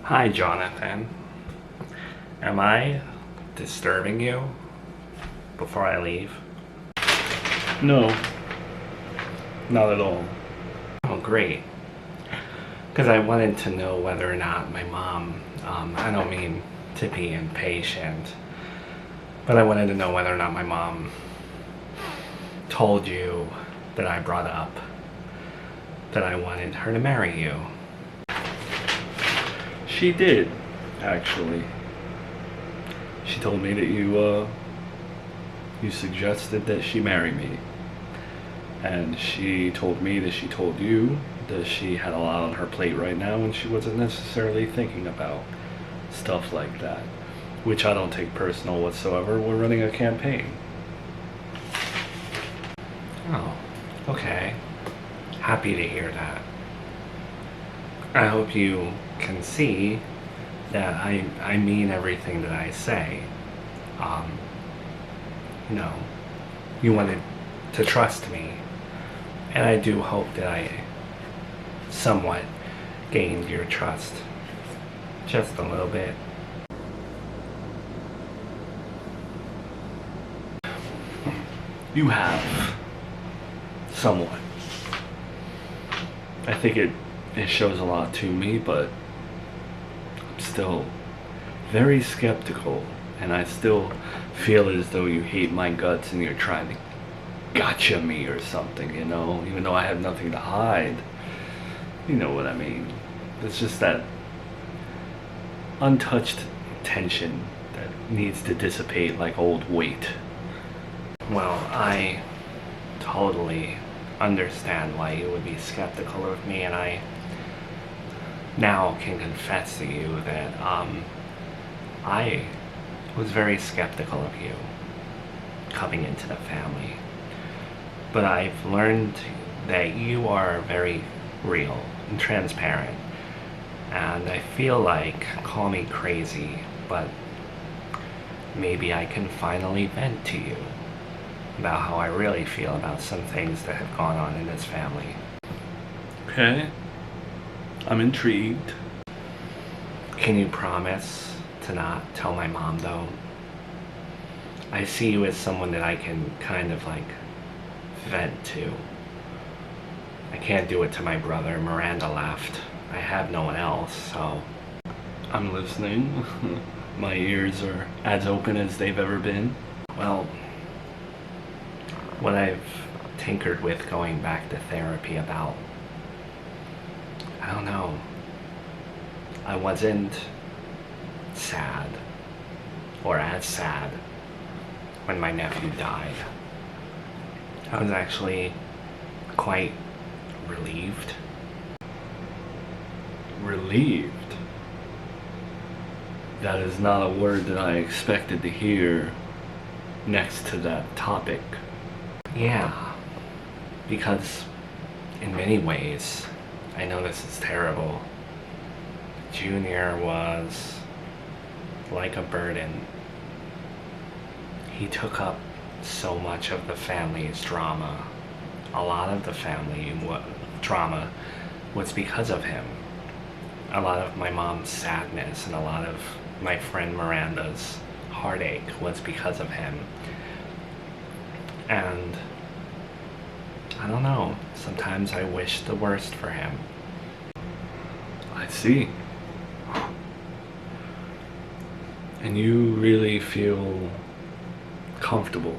Hi, Jonathan. Am I disturbing you before I leave? No, not at all. Oh, great. Because I wanted to know whether or not my mom, I don't mean to be impatient, but I wanted to know whether or not my mom told you that I brought up that I wanted her to marry you. She did, actually. She told me that you suggested that she marry me. And she told me that she told you that she had a lot on her plate right now and she wasn't necessarily thinking about stuff like that. Which I don't take personal whatsoever. We're running a campaign. Oh, okay. Happy to hear that. I hope you can see that I mean everything that I say. You know, you wanted to trust me, and I do hope that I somewhat gained your trust. Just a little bit. You have. Somewhat. I think it shows a lot to me, but I'm still very skeptical, and I still feel as though you hate my guts and you're trying to gotcha me or something, even though I have nothing to hide. You know what I mean? It's just that untouched tension that needs to dissipate like old weight. Well, I totally understand why you would be skeptical of me, and I now can confess to you that I was very skeptical of you coming into the family. But I've learned that you are very real and transparent. And I feel like, call me crazy, but maybe I can finally vent to you about how I really feel about some things that have gone on in this family. Okay? I'm intrigued. Can you promise to not tell my mom, though? I see you as someone that I can kind of like vent to. I can't do it to my brother. Miranda left. I have no one else, so... I'm listening. My ears are as open as they've ever been. Well, what I've tinkered with going back to therapy about, I don't know. I wasn't sad, or as sad, when my nephew died. I was actually quite relieved. Relieved? That is not a word that I expected to hear next to that topic. Yeah, because in many ways, I know this is terrible, Junior was like a burden. He took up so much of the family's drama. A lot of the family drama was because of him. A lot of my mom's sadness and a lot of my friend Miranda's heartache was because of him. And I don't know, sometimes I wish the worst for him. I see. And you really feel comfortable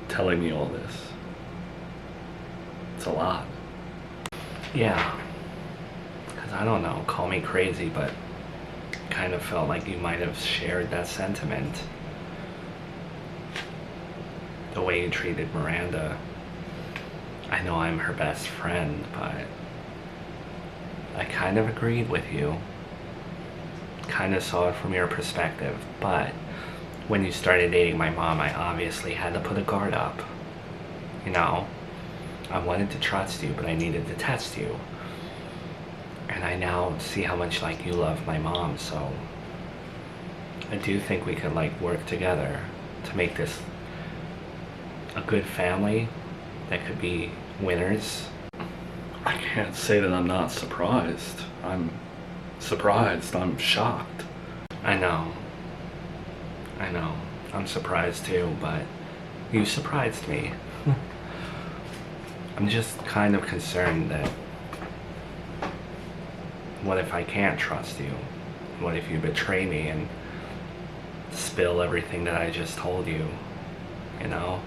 telling me all this? It's a lot. Yeah. Because I don't know, call me crazy, but kind of felt like you might have shared that sentiment. The way you treated Miranda. I know I'm her best friend, but I kind of agreed with you. Kind of saw it from your perspective, but when you started dating my mom, I obviously had to put a guard up. I wanted to trust you, but I needed to test you. And I now see how much like you love my mom, so I do think we could like work together to make this a good family that could be winners. I can't say that I'm not surprised. I'm surprised. I'm shocked. I know. I know. I'm surprised too, but you surprised me. I'm just kind of concerned that what if I can't trust you? What if you betray me and spill everything that I just told you? You know?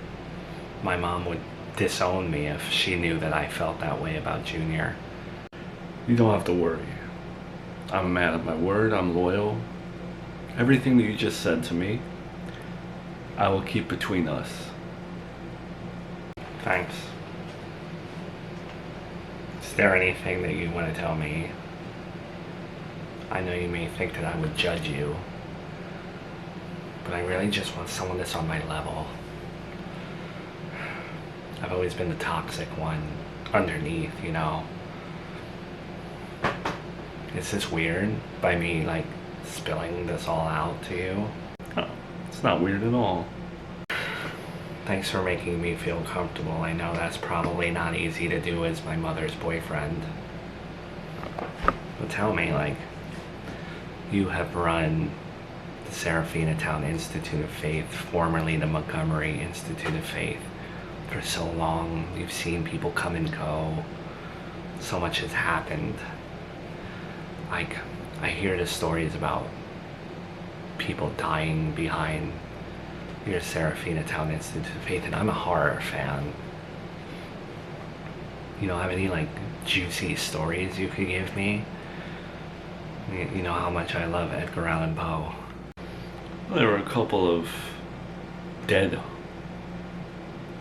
My mom would disown me if she knew that I felt that way about Junior. You don't have to worry. I'm a man of my word. I'm loyal. Everything that you just said to me, I will keep between us. Thanks. Is there anything that you want to tell me? I know you may think that I would judge you, but I really just want someone that's on my level. I've always been the toxic one underneath, you know. Is this weird by me, like, spilling this all out to you? No, it's not weird at all. Thanks for making me feel comfortable. I know that's probably not easy to do as my mother's boyfriend. But tell me, like, you have run the Serafina Town Institute of Faith, formerly the Montgomery Institute of Faith, for so long. You've seen people come and go. So much has happened. Like, I hear the stories about people dying behind your Serafina Town Institute of Faith, and I'm a horror fan. You don't have any, like, juicy stories you could give me? You know how much I love Edgar Allan Poe. There were a couple of dead,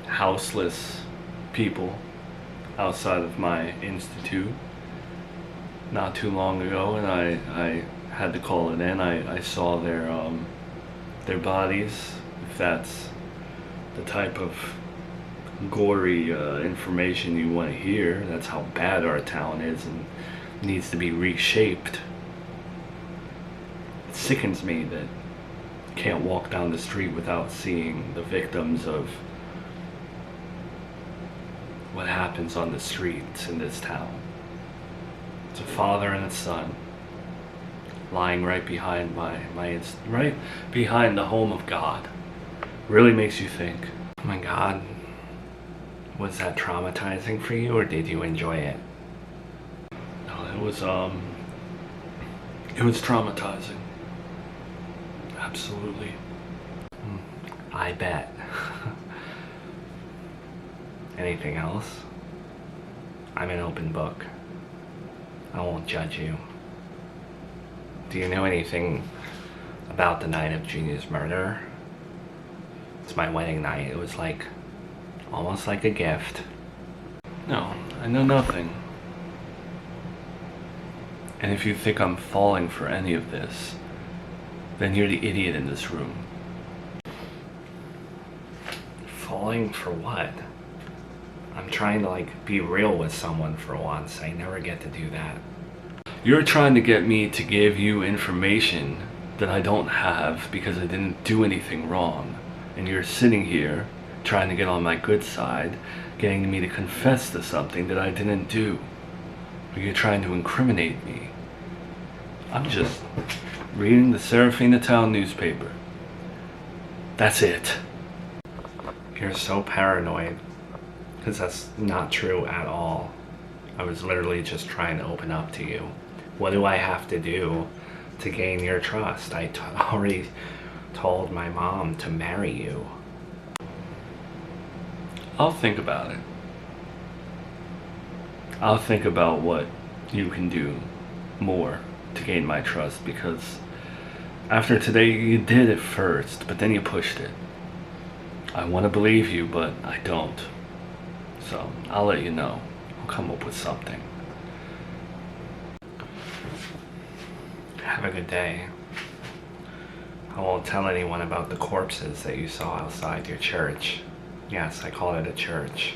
houseless people outside of my institute not too long ago, and I had to call it in. I saw their bodies, if that's the type of gory information you want to hear. That's how bad our town is and needs to be reshaped. It sickens me that you can't walk down the street without seeing the victims of what happens on the streets in this town. It's a father and a son lying right behind right behind the home of God. Really makes you think. Oh my God. Was that traumatizing for you, or did you enjoy it? No, it was traumatizing. Absolutely. I bet. Anything else? I'm an open book. I won't judge you. Do you know anything about the night of Junior's murder? It's my wedding night. It was like, almost like a gift. No, I know nothing. And if you think I'm falling for any of this, then you're the idiot in this room. Falling for what? I'm trying to, like, be real with someone for once. I never get to do that. You're trying to get me to give you information that I don't have because I didn't do anything wrong. And you're sitting here trying to get on my good side, getting me to confess to something that I didn't do. Or you're trying to incriminate me. I'm just reading the Serafina Town newspaper. That's it. You're so paranoid. Because that's not true at all. I was literally just trying to open up to you. What do I have to do to gain your trust? I already told my mom to marry you. I'll think about it. I'll think about what you can do more to gain my trust, because after today you did it first, but then you pushed it. I want to believe you, but I don't. So I'll let you know. I'll come up with something. Have a good day. I won't tell anyone about the corpses that you saw outside your church. Yes, I call it a church.